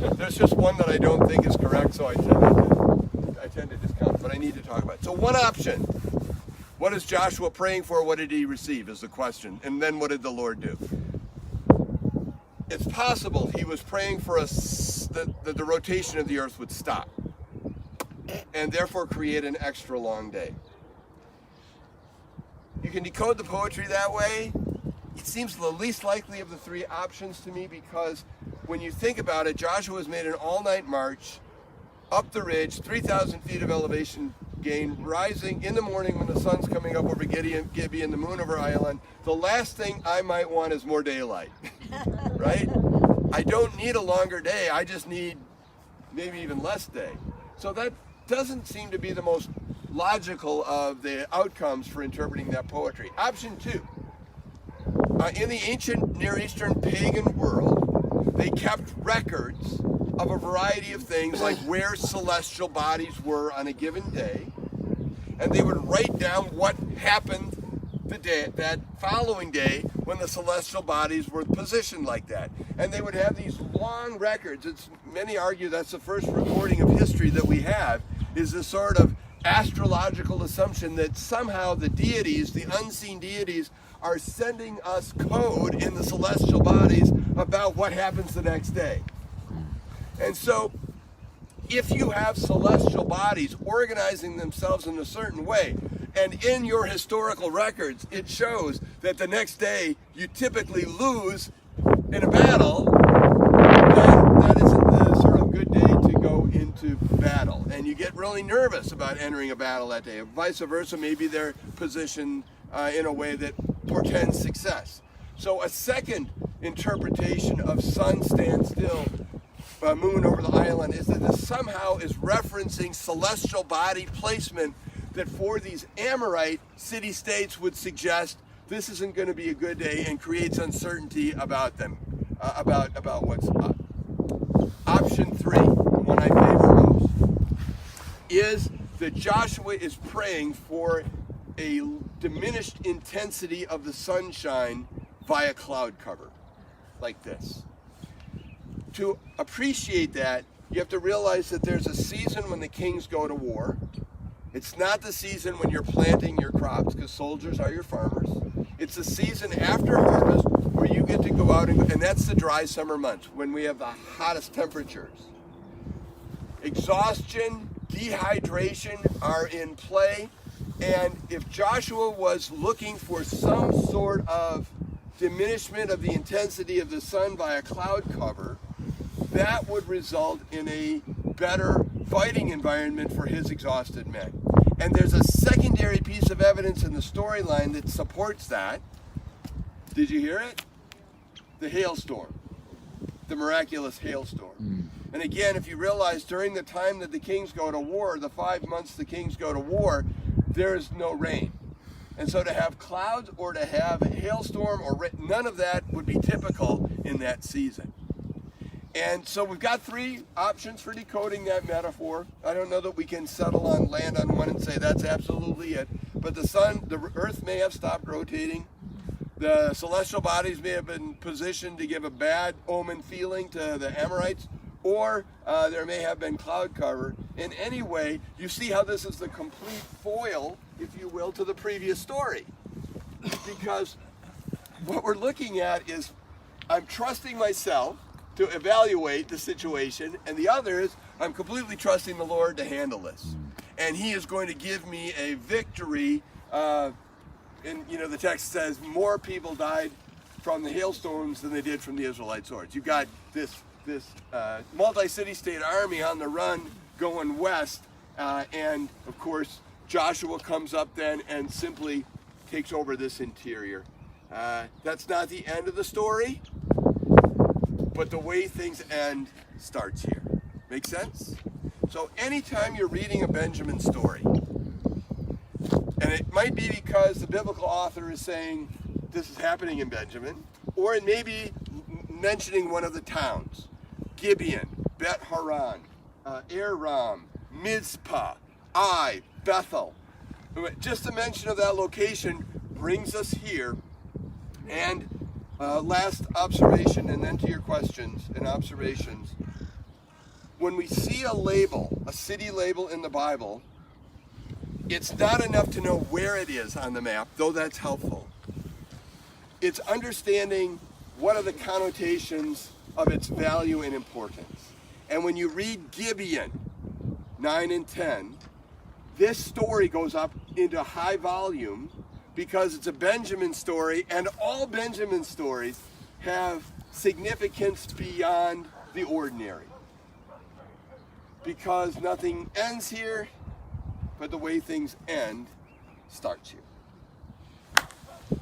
There's just one that I don't think is correct, so I tend to discount, but I need to talk about it. So one option. What is Joshua praying for? What did he receive is the question. And then what did the Lord do? It's possible he was praying for us that the rotation of the earth would stop and therefore create an extra long day. You can decode the poetry that way. It seems the least likely of the three options to me, because when you think about it, Joshua has made an all-night march up the ridge, 3,000 feet of elevation gain, rising in the morning when the sun's coming up over Gibeon, the moon over Island. The last thing I might want is more daylight, right? I don't need a longer day. I just need maybe even less day. So that doesn't seem to be the most logical of the outcomes for interpreting that poetry. Option two. In the ancient Near Eastern pagan world, they kept records of a variety of things, like where celestial bodies were on a given day, and they would write down what happened that following day when the celestial bodies were positioned like that. And they would have these long records. Many argue that's the first recording of history that we have, is this sort of astrological assumption that somehow the deities, the unseen deities, are sending us code in the celestial bodies about what happens the next day. And so, if you have celestial bodies organizing themselves in a certain way, and in your historical records it shows that the next day you typically lose in a battle, then that isn't the sort of good day to go into battle. And you get really nervous about entering a battle that day. Vice versa, maybe they're positioned in a way that portends success. So a second interpretation of sun stand still, moon over the island, is that this somehow is referencing celestial body placement that for these Amorite city-states would suggest this isn't going to be a good day and creates uncertainty about them, about what's up. Option three, the one I favor most, is that Joshua is praying for a diminished intensity of the sunshine via cloud cover, like this. To appreciate that, you have to realize that there's a season when the kings go to war. It's not the season when you're planting your crops, because soldiers are your farmers. It's the season after harvest where you get to go out, and that's the dry summer months when we have the hottest temperatures. Exhaustion, dehydration are in play, and if Joshua was looking for some sort of diminishment of the intensity of the sun by a cloud cover, that would result in a better fighting environment for his exhausted men. And there's a secondary piece of evidence in the storyline that supports that. Did you hear it? The hailstorm, the miraculous hailstorm. And again, if you realize during the time that the kings go to war, the 5 months the kings go to war, there is no rain. And so to have clouds or to have a hailstorm, or none of that would be typical in that season. And so we've got three options for decoding that metaphor. I don't know that we can land on one and say that's absolutely it. But the earth may have stopped rotating. The celestial bodies may have been positioned to give a bad omen feeling to the Amorites, or there may have been cloud cover. In any way, you see how this is the complete foil, if you will, to the previous story. Because what we're looking at is, I'm trusting myself to evaluate the situation, and the other is I'm completely trusting the Lord to handle this, and He is going to give me a victory. And the text says more people died from the hailstorms than they did from the Israelite swords. You've got this multi-city-state army on the run going west, and of course Joshua comes up then and simply takes over this interior. That's not the end of the story, but the way things end starts here. Make sense? So anytime you're reading a Benjamin story, and it might be because the biblical author is saying this is happening in Benjamin, or it may be mentioning one of the towns, Gibeon, Bet Haran, Aram, Mizpah, Ai, Bethel. Just the mention of that location brings us here. And last observation, and then to your questions and observations. when we see a label, a city label in the Bible, it's not enough to know where it is on the map, though that's helpful. It's understanding what are the connotations of its value and importance. And when you read Gibeon 9 and 10, this story goes up into high volume because it's a Benjamin story, and all Benjamin stories have significance beyond the ordinary. Because nothing ends here, but the way things end starts here.